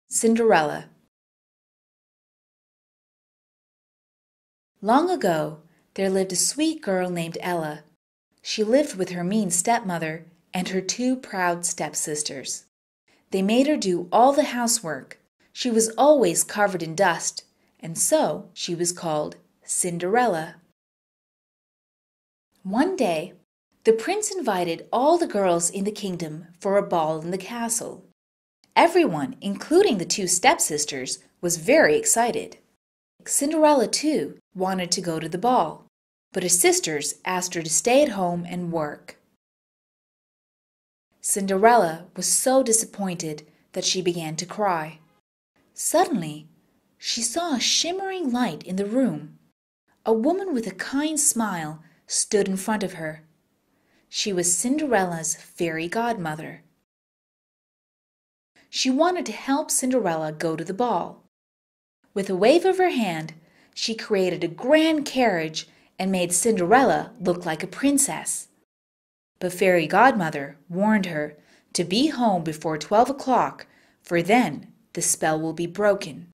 Cinderella. Long ago, there lived a sweet girl named Ella. She lived with her mean stepmother and her two proud stepsisters. They made her do all the housework. She was always covered in dust, and so she was called Cinderella. One day, the prince invited all the girls in the kingdom for a ball in the castle. Everyone, including the two stepsisters, was very excited. Cinderella, too, wanted to go to the ball, but her sisters asked her to stay at home and work. Cinderella was so disappointed that she began to cry. Suddenly, she saw a shimmering light in the room. A woman with a kind smile stood in front of her. She was Cinderella's fairy godmother. She wanted to help Cinderella go to the ball. With a wave of her hand, she created a grand carriage and made Cinderella look like a princess. But Fairy Godmother warned her to be home before 12 o'clock, for then the spell will be broken.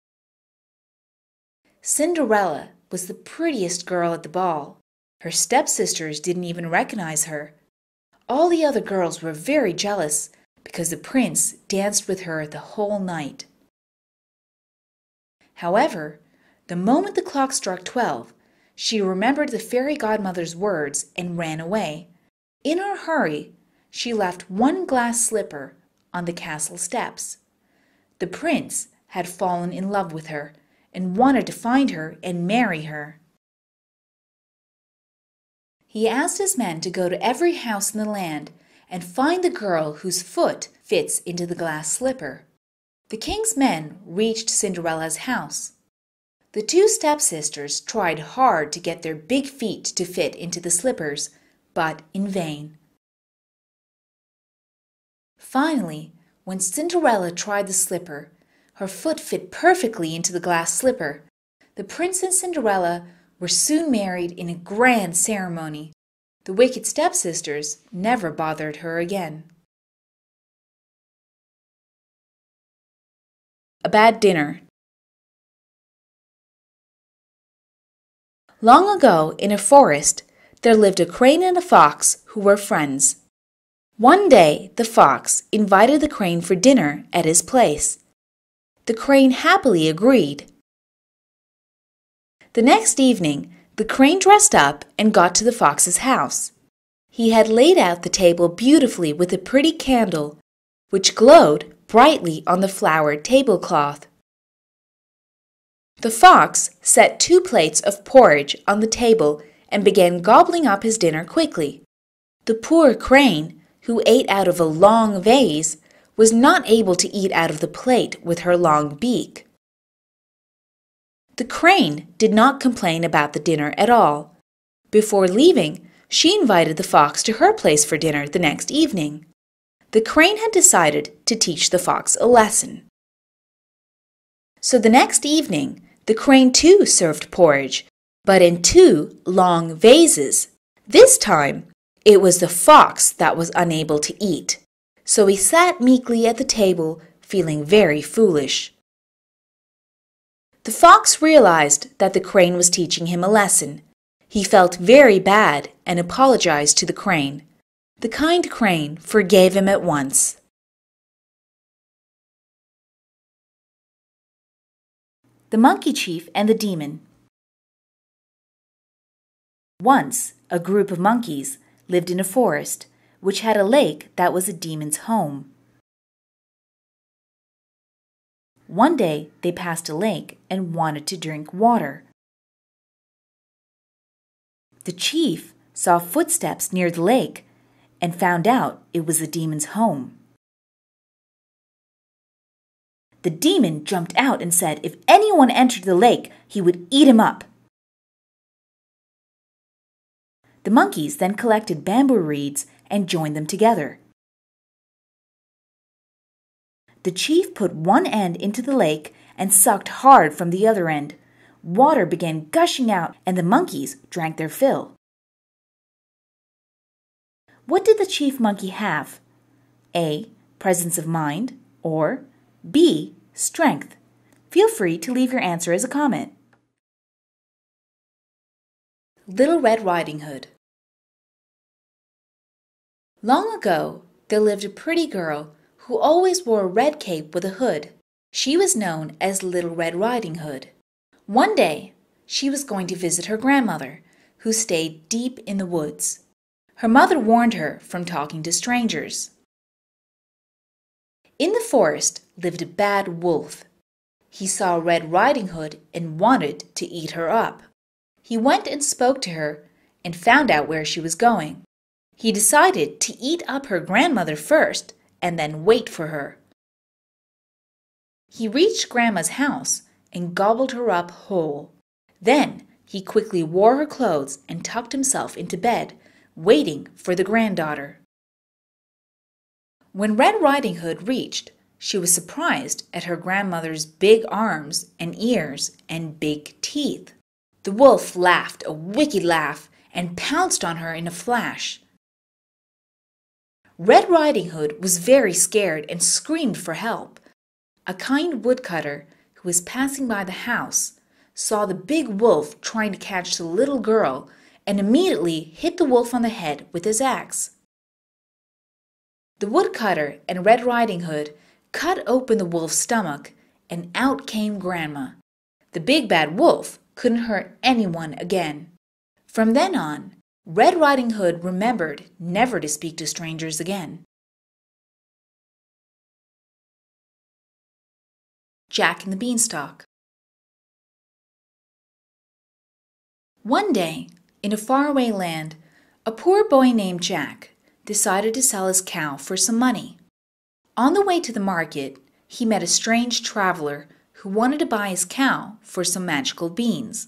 Cinderella was the prettiest girl at the ball. Her stepsisters didn't even recognize her. All the other girls were very jealous because the prince danced with her the whole night. However, the moment the clock struck 12, she remembered the fairy godmother's words and ran away. In her hurry, she left one glass slipper on the castle steps. The prince had fallen in love with her and wanted to find her and marry her. He asked his men to go to every house in the land and find the girl whose foot fits into the glass slipper. The king's men reached Cinderella's house. The two stepsisters tried hard to get their big feet to fit into the slippers, but in vain. Finally, when Cinderella tried the slipper, her foot fit perfectly into the glass slipper. The prince and Cinderella were soon married in a grand ceremony. The wicked stepsisters never bothered her again. A bad dinner. Long ago, in a forest, there lived a crane and a fox who were friends. One day, the fox invited the crane for dinner at his place. The crane happily agreed. The next evening, the crane dressed up and got to the fox's house. He had laid out the table beautifully with a pretty candle, which glowed brightly on the flowered tablecloth. The fox set 2 plates of porridge on the table and began gobbling up his dinner quickly. The poor crane, who ate out of a long vase, was not able to eat out of the plate with her long beak. The crane did not complain about the dinner at all. Before leaving, she invited the fox to her place for dinner the next evening. The crane had decided to teach the fox a lesson. So the next evening, the crane too served porridge, but in 2 long vases. This time, it was the fox that was unable to eat, so he sat meekly at the table, feeling very foolish. The fox realized that the crane was teaching him a lesson. He felt very bad and apologized to the crane. The kind crane forgave him at once. The Monkey Chief and the Demon. Once, a group of monkeys lived in a forest, which had a lake that was a demon's home. One day, they passed a lake and wanted to drink water. The chief saw footsteps near the lake and found out it was the demon's home. The demon jumped out and said if anyone entered the lake, he would eat him up. The monkeys then collected bamboo reeds and joined them together. The chief put one end into the lake and sucked hard from the other end. Water began gushing out and the monkeys drank their fill. What did the chief monkey have? A. Presence of mind, or B. Strength? Feel free to leave your answer as a comment. Little Red Riding Hood. Long ago, there lived a pretty girl who always wore a red cape with a hood. She was known as Little Red Riding Hood. One day, she was going to visit her grandmother, who stayed deep in the woods. Her mother warned her from talking to strangers. In the forest lived a bad wolf. He saw Red Riding Hood and wanted to eat her up. He went and spoke to her and found out where she was going. He decided to eat up her grandmother first and then wait for her. He reached Grandma's house and gobbled her up whole. Then he quickly wore her clothes and tucked himself into bed, waiting for the granddaughter. When Red Riding Hood reached, she was surprised at her grandmother's big arms and ears and big teeth. The wolf laughed a wicked laugh and pounced on her in a flash. Red Riding Hood was very scared and screamed for help. A kind woodcutter who was passing by the house saw the big wolf trying to catch the little girl and immediately hit the wolf on the head with his axe. The woodcutter and Red Riding Hood cut open the wolf's stomach, and out came Grandma. The big bad wolf couldn't hurt anyone again. From then on, Red Riding Hood remembered never to speak to strangers again. Jack and the Beanstalk. One day, in a faraway land, a poor boy named Jack decided to sell his cow for some money. On the way to the market, he met a strange traveler who wanted to buy his cow for some magical beans.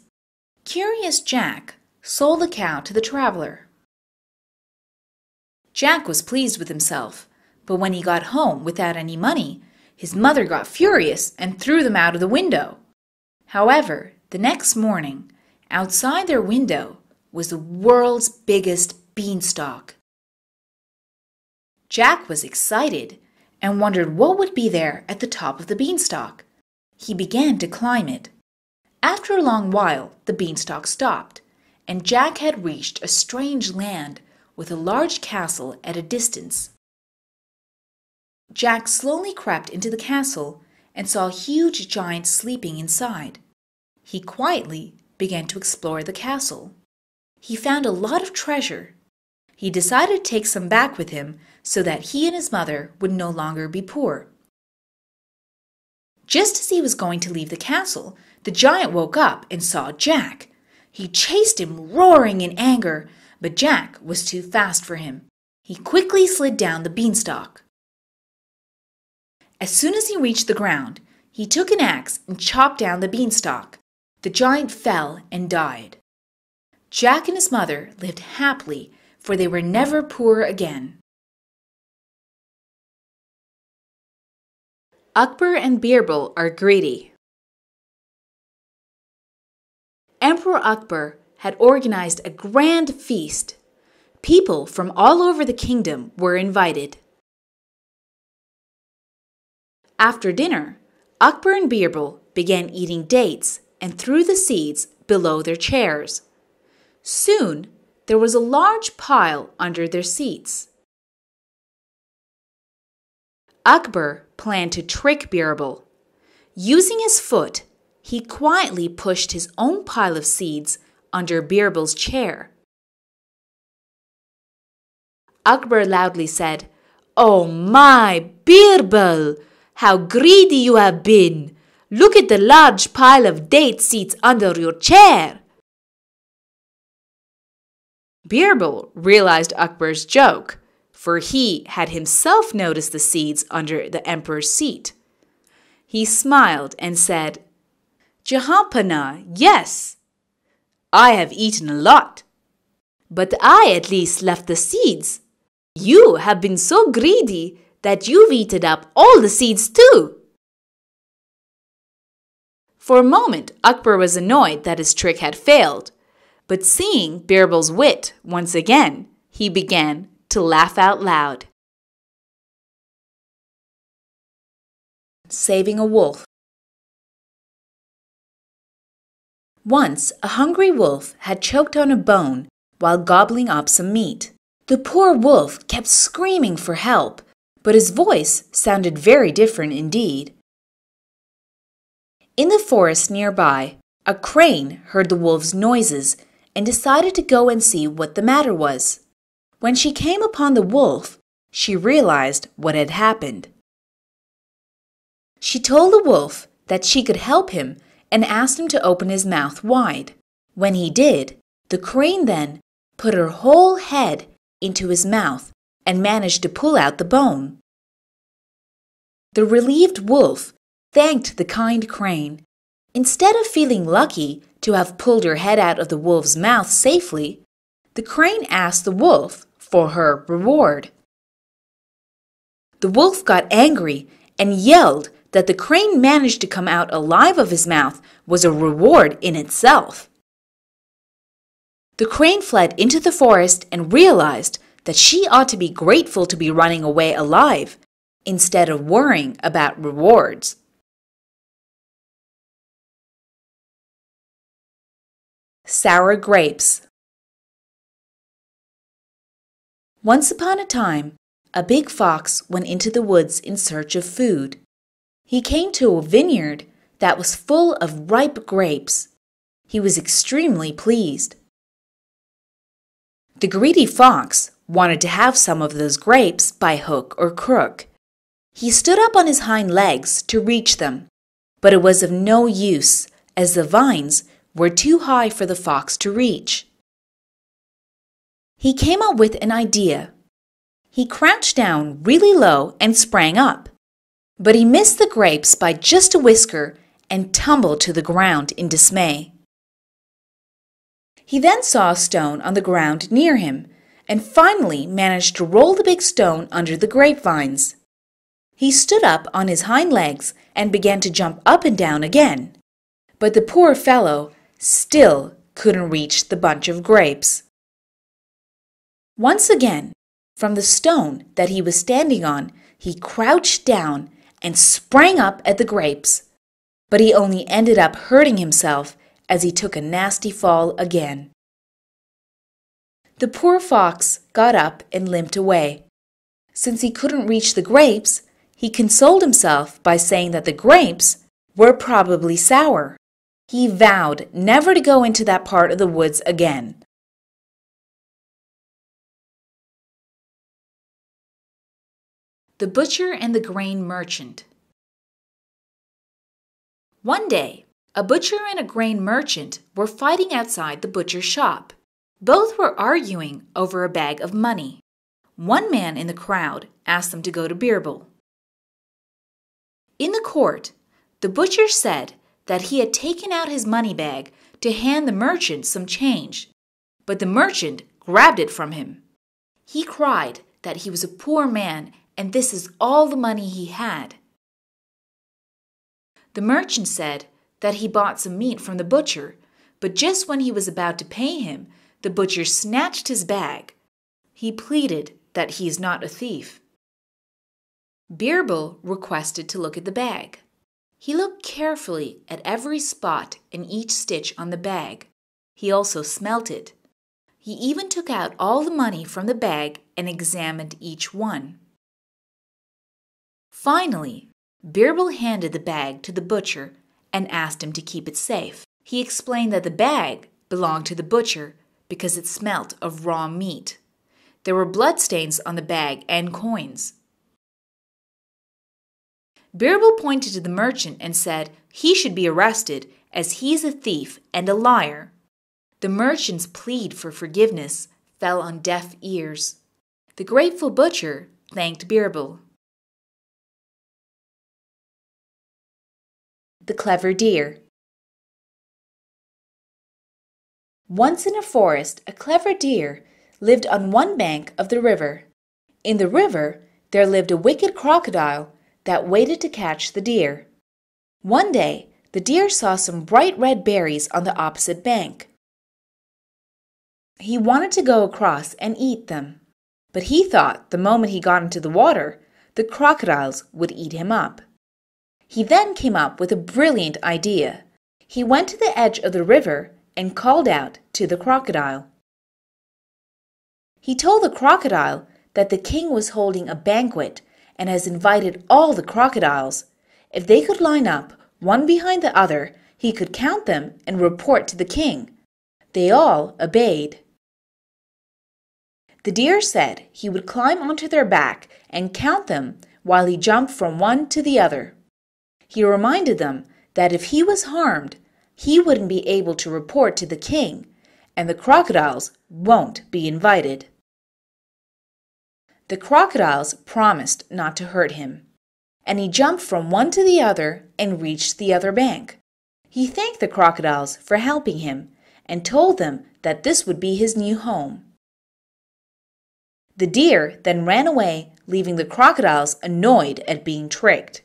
Curious Jack sold the cow to the traveler. Jack was pleased with himself, but when he got home without any money, his mother got furious and threw them out of the window. However, the next morning, outside their window was the world's biggest beanstalk. Jack was excited and wondered what would be there at the top of the beanstalk. He began to climb it. After a long while, the beanstalk stopped, and Jack had reached a strange land with a large castle at a distance. Jack slowly crept into the castle and saw a huge giant sleeping inside. He quietly began to explore the castle. He found a lot of treasure. He decided to take some back with him so that he and his mother would no longer be poor. Just as he was going to leave the castle, the giant woke up and saw Jack. He chased him, roaring in anger, but Jack was too fast for him. He quickly slid down the beanstalk. As soon as he reached the ground, he took an axe and chopped down the beanstalk. The giant fell and died. Jack and his mother lived happily, for they were never poor again. Akbar and Birbal are greedy. Emperor Akbar had organized a grand feast. People from all over the kingdom were invited. After dinner, Akbar and Birbal began eating dates and threw the seeds below their chairs. Soon, there was a large pile under their seats. Akbar planned to trick Birbal. Using his foot, he quietly pushed his own pile of seeds under Birbal's chair. Akbar loudly said, "Oh my, Birbal! How greedy you have been! Look at the large pile of date seeds under your chair!" Birbal realized Akbar's joke, for he had himself noticed the seeds under the emperor's seat. He smiled and said, "Jahanpana, yes, I have eaten a lot, but I at least left the seeds. You have been so greedy that you've eaten up all the seeds too." For a moment, Akbar was annoyed that his trick had failed, but seeing Birbal's wit once again, he began to laugh out loud. saving a wolf. Once, a hungry wolf had choked on a bone while gobbling up some meat. The poor wolf kept screaming for help, but his voice sounded very different indeed. In the forest nearby, a crane heard the wolf's noises and decided to go and see what the matter was. When she came upon the wolf, she realized what had happened. She told the wolf that she could help him and asked him to open his mouth wide. When he did, the crane then put her whole head into his mouth and managed to pull out the bone. The relieved wolf thanked the kind crane. Instead of feeling lucky to have pulled her head out of the wolf's mouth safely, the crane asked the wolf for her reward. The wolf got angry and yelled that the crane managed to come out alive of his mouth was a reward in itself. The crane fled into the forest and realized that she ought to be grateful to be running away alive instead of worrying about rewards. Sour grapes. Once upon a time, a big fox went into the woods in search of food. He came to a vineyard that was full of ripe grapes. He was extremely pleased. The greedy fox wanted to have some of those grapes by hook or crook. He stood up on his hind legs to reach them, but it was of no use as the vines were too high for the fox to reach. He came up with an idea. He crouched down really low and sprang up, but he missed the grapes by just a whisker and tumbled to the ground in dismay. He then saw a stone on the ground near him and finally managed to roll the big stone under the grapevines. He stood up on his hind legs and began to jump up and down again, but the poor fellow still couldn't reach the bunch of grapes. Once again, from the stone that he was standing on, he crouched down and sprang up at the grapes, but he only ended up hurting himself as he took a nasty fall again. The poor fox got up and limped away. Since he couldn't reach the grapes, he consoled himself by saying that the grapes were probably sour. He vowed never to go into that part of the woods again. The Butcher and the Grain Merchant. One day, a butcher and a grain merchant were fighting outside the butcher's shop. Both were arguing over a bag of money. One man in the crowd asked them to go to Birbal. In the court, the butcher said that he had taken out his money bag to hand the merchant some change, but the merchant grabbed it from him. He cried that he was a poor man and this is all the money he had. The merchant said that he bought some meat from the butcher, but just when he was about to pay him, the butcher snatched his bag. He pleaded that he is not a thief. Birbal requested to look at the bag. He looked carefully at every spot and each stitch on the bag. He also smelt it. He even took out all the money from the bag and examined each one. Finally, Birbal handed the bag to the butcher and asked him to keep it safe. He explained that the bag belonged to the butcher because it smelt of raw meat. There were bloodstains on the bag and coins. Birbal pointed to the merchant and said he should be arrested as he is a thief and a liar. The merchant's plea for forgiveness fell on deaf ears. The grateful butcher thanked Birbal. The Clever Deer. Once in a forest, a clever deer lived on one bank of the river. In the river, there lived a wicked crocodile that waited to catch the deer. One day, the deer saw some bright red berries on the opposite bank. He wanted to go across and eat them, but he thought the moment he got into the water, the crocodiles would eat him up. He then came up with a brilliant idea. He went to the edge of the river and called out to the crocodile. He told the crocodile that the king was holding a banquet and has invited all the crocodiles. If they could line up, one behind the other, he could count them and report to the king. They all obeyed. The deer said he would climb onto their back and count them while he jumped from one to the other. He reminded them that if he was harmed, he wouldn't be able to report to the king, and the crocodiles won't be invited. The crocodiles promised not to hurt him, and he jumped from one to the other and reached the other bank. He thanked the crocodiles for helping him and told them that this would be his new home. The deer then ran away, leaving the crocodiles annoyed at being tricked.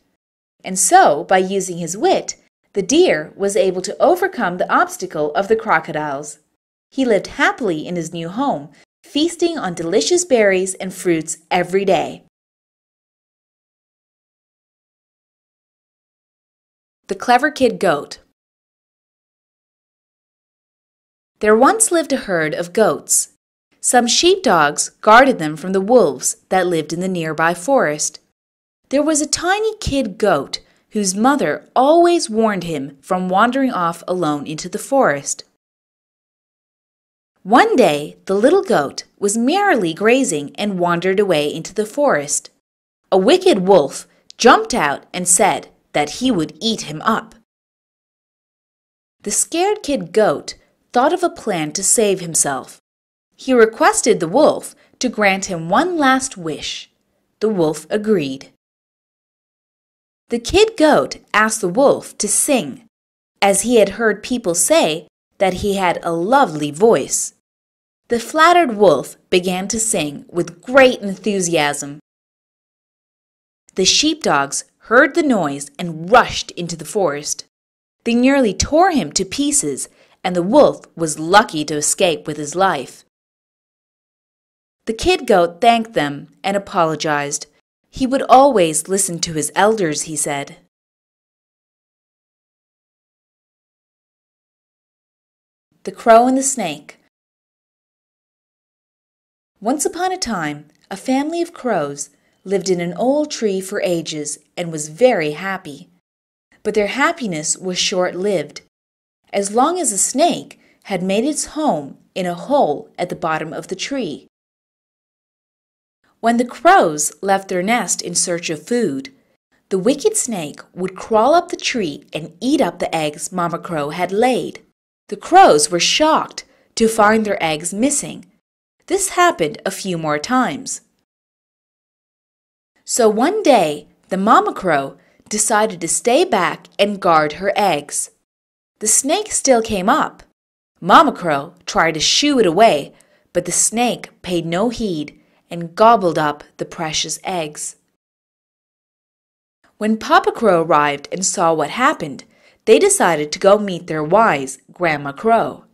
And so, by using his wit, the deer was able to overcome the obstacle of the crocodiles. He lived happily in his new home, feasting on delicious berries and fruits every day. The Clever Kid Goat. There once lived a herd of goats. Some sheepdogs guarded them from the wolves that lived in the nearby forest. There was a tiny kid goat whose mother always warned him from wandering off alone into the forest. One day, the little goat was merrily grazing and wandered away into the forest. A wicked wolf jumped out and said that he would eat him up. The scared kid goat thought of a plan to save himself. He requested the wolf to grant him one last wish. The wolf agreed. The kid goat asked the wolf to sing, as he had heard people say that he had a lovely voice. The flattered wolf began to sing with great enthusiasm. The sheepdogs heard the noise and rushed into the forest. They nearly tore him to pieces, and the wolf was lucky to escape with his life. The kid goat thanked them and apologized. He would always listen to his elders, he said. The Crow and the Snake. Once upon a time, a family of crows lived in an old tree for ages and was very happy. But their happiness was short-lived, as long as a snake had made its home in a hole at the bottom of the tree. When the crows left their nest in search of food, the wicked snake would crawl up the tree and eat up the eggs Mama Crow had laid. The crows were shocked to find their eggs missing. This happened a few more times. So one day, the Mama Crow decided to stay back and guard her eggs. The snake still came up. Mama Crow tried to shoo it away, but the snake paid no heed and gobbled up the precious eggs. When Papa Crow arrived and saw what happened, they decided to go meet their wise Grandma Crow.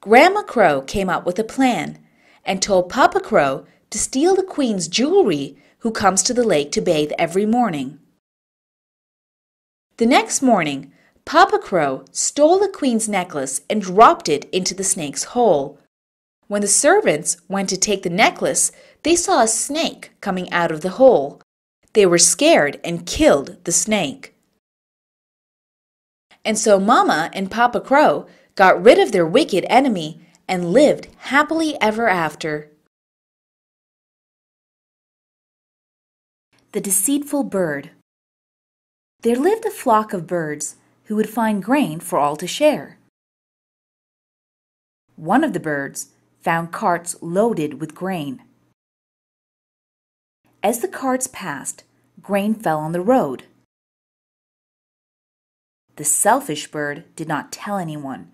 Grandma Crow came up with a plan and told Papa Crow to steal the queen's jewelry who comes to the lake to bathe every morning. The next morning, Papa Crow stole the queen's necklace and dropped it into the snake's hole. When the servants went to take the necklace, they saw a snake coming out of the hole. They were scared and killed the snake. And so Mama and Papa Crow got rid of their wicked enemy and lived happily ever after. The Deceitful Bird. There lived a flock of birds who would find grain for all to share. One of the birds found carts loaded with grain. As the carts passed, grain fell on the road. The selfish bird did not tell anyone.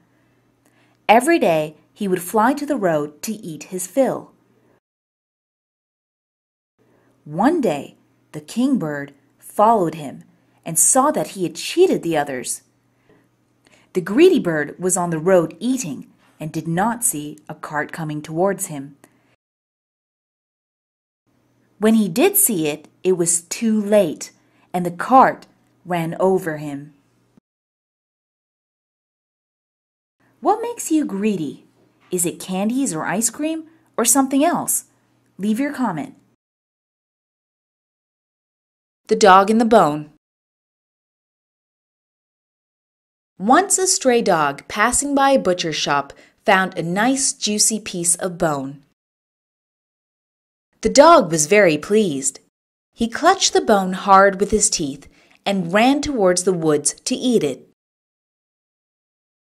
Every day he would fly to the road to eat his fill. One day the kingbird followed him and saw that he had cheated the others. The greedy bird was on the road eating and did not see a cart coming towards him. When he did see it, it was too late, and the cart ran over him. What makes you greedy? Is it candies or ice cream or something else? Leave your comment. The dog and the bone. Once a stray dog passing by a butcher's shop found a nice juicy piece of bone. The dog was very pleased. He clutched the bone hard with his teeth and ran towards the woods to eat it.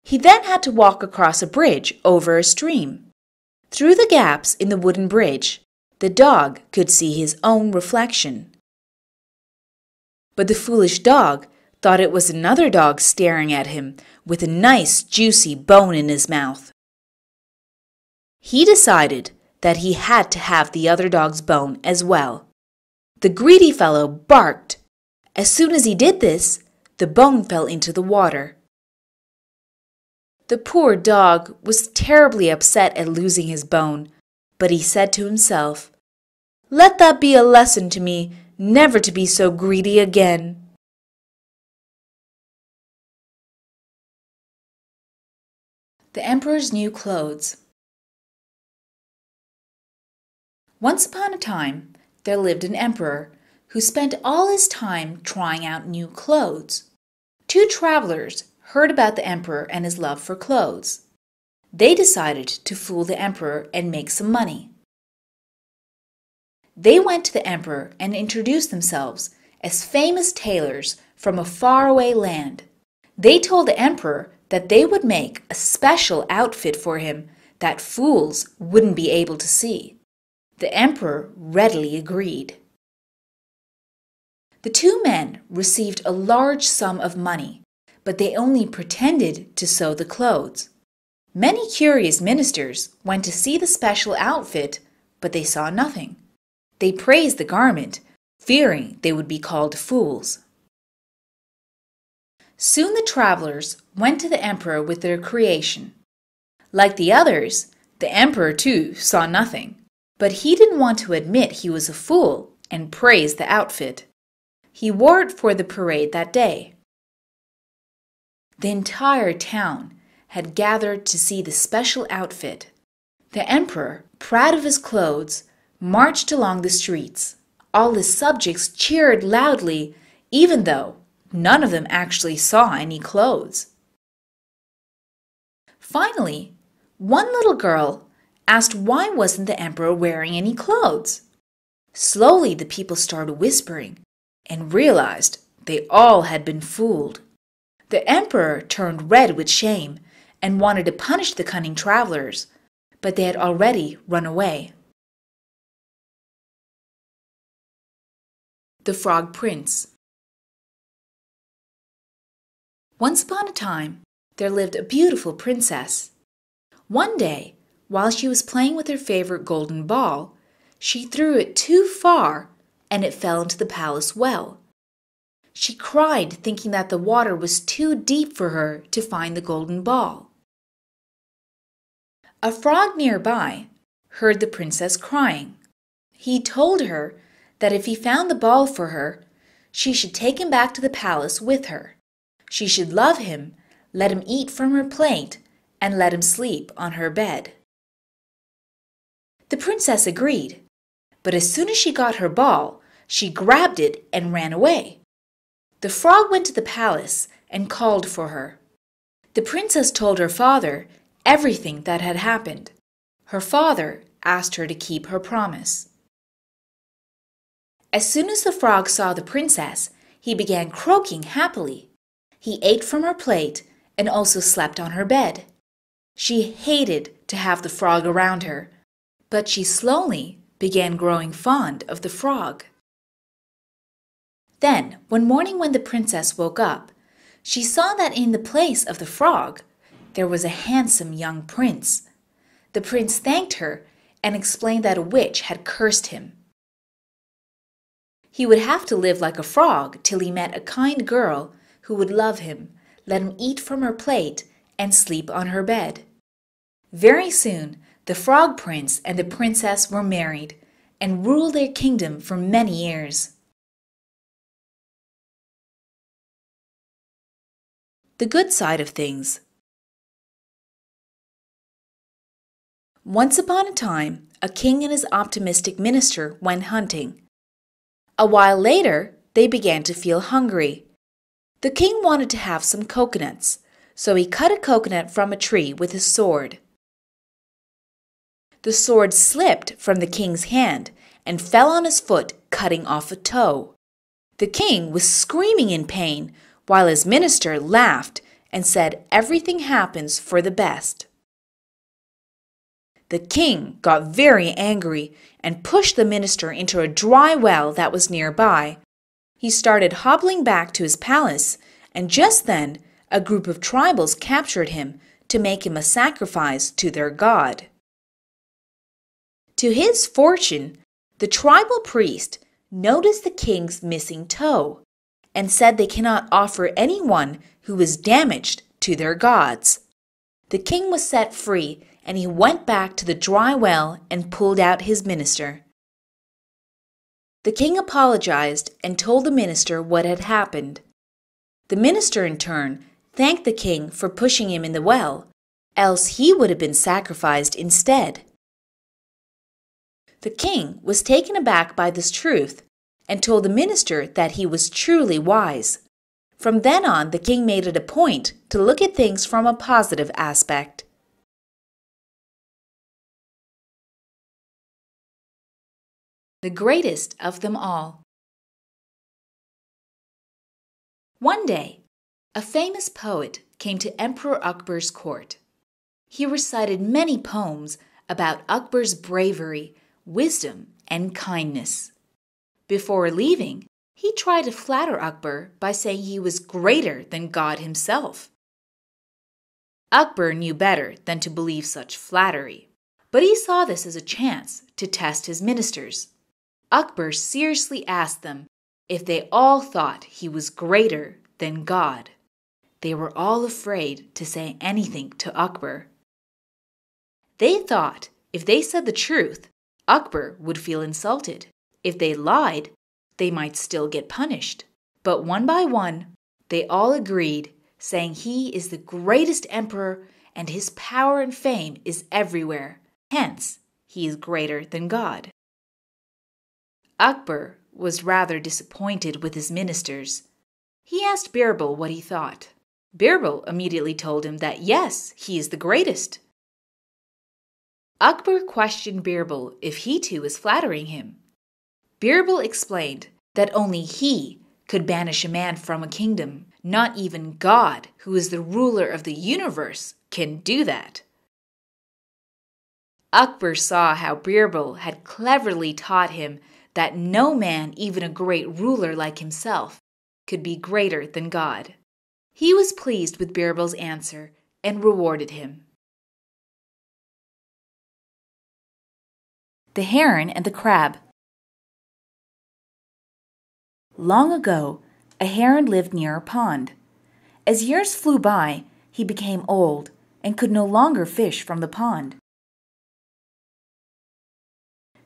He then had to walk across a bridge over a stream. Through the gaps in the wooden bridge, the dog could see his own reflection. But the foolish dog thought it was another dog staring at him with a nice juicy bone in his mouth. He decided that he had to have the other dog's bone as well. The greedy fellow barked. As soon as he did this, the bone fell into the water. The poor dog was terribly upset at losing his bone, but he said to himself, "Let that be a lesson to me never to be so greedy again." The Emperor's New Clothes. Once upon a time, there lived an emperor who spent all his time trying out new clothes. Two travelers heard about the emperor and his love for clothes. They decided to fool the emperor and make some money. They went to the emperor and introduced themselves as famous tailors from a faraway land. They told the emperor that they would make a special outfit for him that fools wouldn't be able to see. The emperor readily agreed. The two men received a large sum of money, but they only pretended to sew the clothes. Many curious ministers went to see the special outfit, but they saw nothing. They praised the garment, fearing they would be called fools. Soon the travelers went to the emperor with their creation. Like the others, the emperor too saw nothing, but he didn't want to admit he was a fool and praised the outfit. He wore it for the parade that day. The entire town had gathered to see the special outfit. The emperor, proud of his clothes, marched along the streets. All his subjects cheered loudly, even though none of them actually saw any clothes. Finally, one little girl asked why wasn't the emperor wearing any clothes. Slowly the people started whispering and realized they all had been fooled. The emperor turned red with shame and wanted to punish the cunning travelers, but they had already run away. The Frog Prince. Once upon a time, there lived a beautiful princess. One day, while she was playing with her favorite golden ball, she threw it too far and it fell into the palace well. She cried, thinking that the water was too deep for her to find the golden ball. A frog nearby heard the princess crying. He told her that if he found the ball for her, she should take him back to the palace with her. She should love him, let him eat from her plate, and let him sleep on her bed. The princess agreed, but as soon as she got her ball, she grabbed it and ran away. The frog went to the palace and called for her. The princess told her father everything that had happened. Her father asked her to keep her promise. As soon as the frog saw the princess, he began croaking happily. He ate from her plate and also slept on her bed. She hated to have the frog around her, but she slowly began growing fond of the frog. Then, one morning when the princess woke up, she saw that in the place of the frog, there was a handsome young prince. The prince thanked her and explained that a witch had cursed him. He would have to live like a frog till he met a kind girl who would love him, let him eat from her plate, and sleep on her bed. Very soon, the frog prince and the princess were married and ruled their kingdom for many years. the good side of things. Once upon a time, a king and his optimistic minister went hunting. A while later, they began to feel hungry. The king wanted to have some coconuts, so he cut a coconut from a tree with his sword. The sword slipped from the king's hand and fell on his foot, cutting off a toe. The king was screaming in pain, while his minister laughed and said everything happens for the best. The king got very angry and pushed the minister into a dry well that was nearby. He started hobbling back to his palace, and just then a group of tribals captured him to make him a sacrifice to their god. To his fortune, the tribal priest noticed the king's missing toe and said they cannot offer anyone who is damaged to their gods. The king was set free, and he went back to the dry well and pulled out his minister. The king apologized and told the minister what had happened. The minister, in turn, thanked the king for pushing him in the well, else he would have been sacrificed instead. The king was taken aback by this truth and told the minister that he was truly wise. From then on, the king made it a point to look at things from a positive aspect. The greatest of them all. One day, a famous poet came to Emperor Akbar's court. He recited many poems about Akbar's bravery, wisdom, and kindness. Before leaving, he tried to flatter Akbar by saying he was greater than God himself. Akbar knew better than to believe such flattery, but he saw this as a chance to test his ministers. Akbar seriously asked them if they all thought he was greater than God. They were all afraid to say anything to Akbar. They thought if they said the truth, Akbar would feel insulted. If they lied, they might still get punished. But one by one, they all agreed, saying he is the greatest emperor and his power and fame is everywhere. Hence, he is greater than God. Akbar was rather disappointed with his ministers. He asked Birbal what he thought. Birbal immediately told him that yes, he is the greatest. Akbar questioned Birbal if he too was flattering him. Birbal explained that only he could banish a man from a kingdom. Not even God, who is the ruler of the universe, can do that. Akbar saw how Birbal had cleverly taught him that no man, even a great ruler like himself, could be greater than God. He was pleased with Birbal's answer and rewarded him. The Heron and the Crab. Long ago, a heron lived near a pond. As years flew by, he became old and could no longer fish from the pond.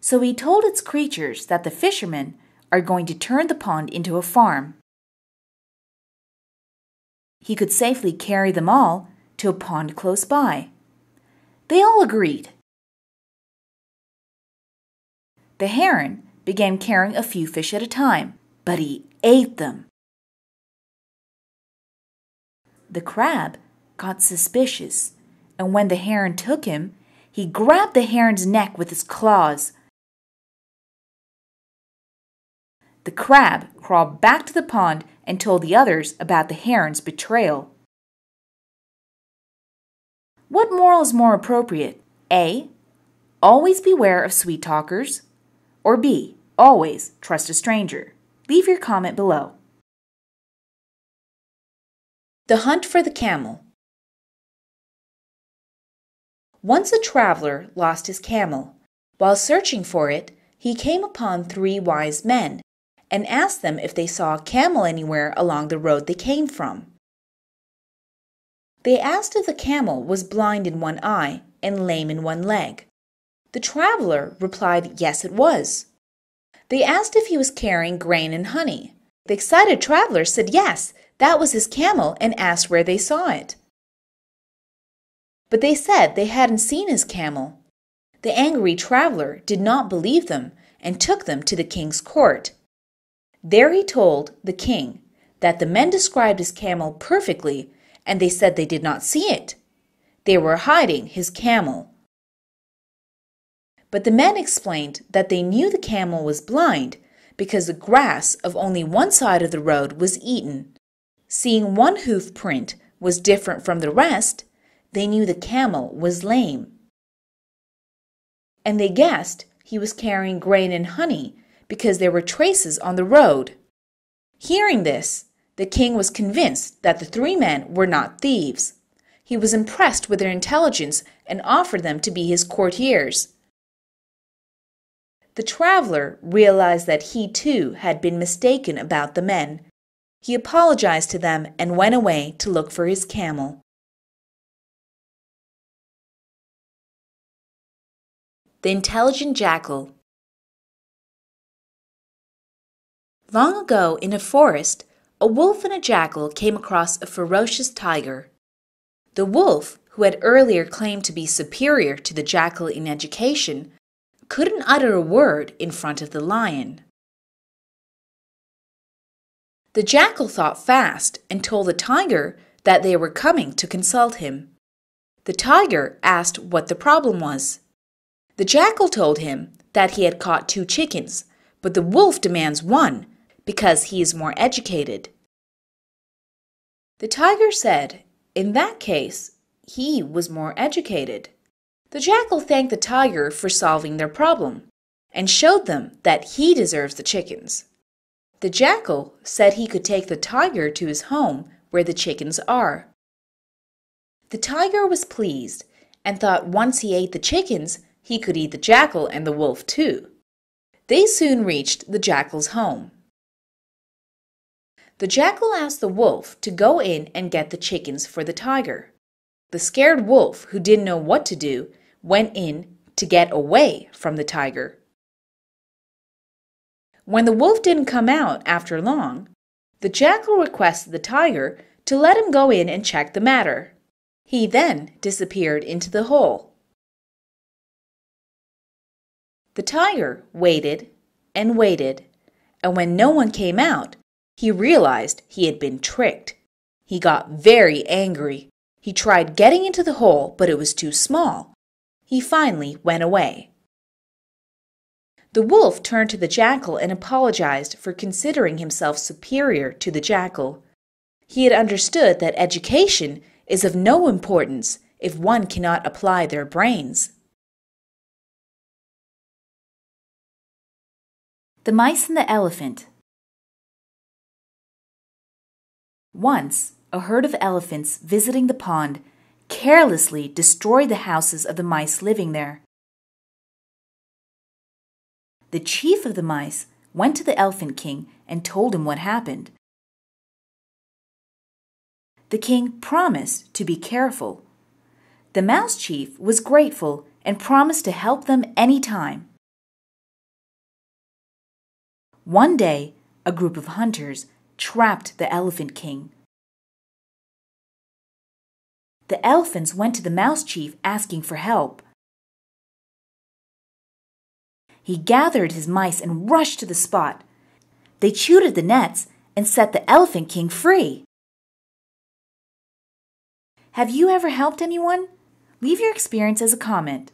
So he told its creatures that the fishermen are going to turn the pond into a farm. He could safely carry them all to a pond close by. They all agreed. The heron began carrying a few fish at a time, but he ate them. The crab got suspicious, and when the heron took him, he grabbed the heron's neck with his claws. The crab crawled back to the pond and told the others about the heron's betrayal. What moral is more appropriate? A. Always beware of sweet talkers. Or B. Always trust a stranger. Leave your comment below. The Hunt for the Camel. Once a traveler lost his camel. While searching for it, he came upon 3 wise men and asked them if they saw a camel anywhere along the road they came from. They asked if the camel was blind in one eye and lame in one leg. The traveler replied yes, it was. They asked if he was carrying grain and honey. The excited traveler said yes, that was his camel, and asked where they saw it. But they said they hadn't seen his camel. The angry traveler did not believe them and took them to the king's court. There he told the king that the men described his camel perfectly, and they said they did not see it. They were hiding his camel. But the men explained that they knew the camel was blind because the grass of only one side of the road was eaten. Seeing one hoof print was different from the rest, they knew the camel was lame. And they guessed he was carrying grain and honey because there were traces on the road. Hearing this, the king was convinced that the three men were not thieves. He was impressed with their intelligence and offered them to be his courtiers. The traveler realized that he too had been mistaken about the men. He apologized to them and went away to look for his camel. The Intelligent Jackal. Long ago in a forest, a wolf and a jackal came across a ferocious tiger. The wolf, who had earlier claimed to be superior to the jackal in education, couldn't utter a word in front of the lion. The jackal thought fast and told the tiger that they were coming to consult him. The tiger asked what the problem was. The jackal told him that he had caught 2 chickens, but the wolf demands 1 because he is more educated. The tiger said, in that case, he was more educated. The jackal thanked the tiger for solving their problem and showed them that he deserves the chickens. The jackal said he could take the tiger to his home where the chickens are. The tiger was pleased and thought once he ate the chickens, he could eat the jackal and the wolf too. They soon reached the jackal's home. The jackal asked the wolf to go in and get the chickens for the tiger. The scared wolf, who didn't know what to do, went in to get away from the tiger. When the wolf didn't come out after long, the jackal requested the tiger to let him go in and check the matter. He then disappeared into the hole. The tiger waited and waited, and when no one came out, he realized he had been tricked. He got very angry. He tried getting into the hole, but it was too small. He finally went away. The wolf turned to the jackal and apologized for considering himself superior to the jackal. He had understood that education is of no importance if one cannot apply their brains. The Mice and the Elephant. Once, a herd of elephants visiting the pond carelessly destroyed the houses of the mice living there. The chief of the mice went to the Elephant King and told him what happened. The king promised to be careful. The mouse chief was grateful and promised to help them any time. One day, a group of hunters trapped the Elephant King. The elephants went to the mouse chief asking for help. He gathered his mice and rushed to the spot. They chewed at the nets and set the Elephant King free. Have you ever helped anyone? Leave your experience as a comment.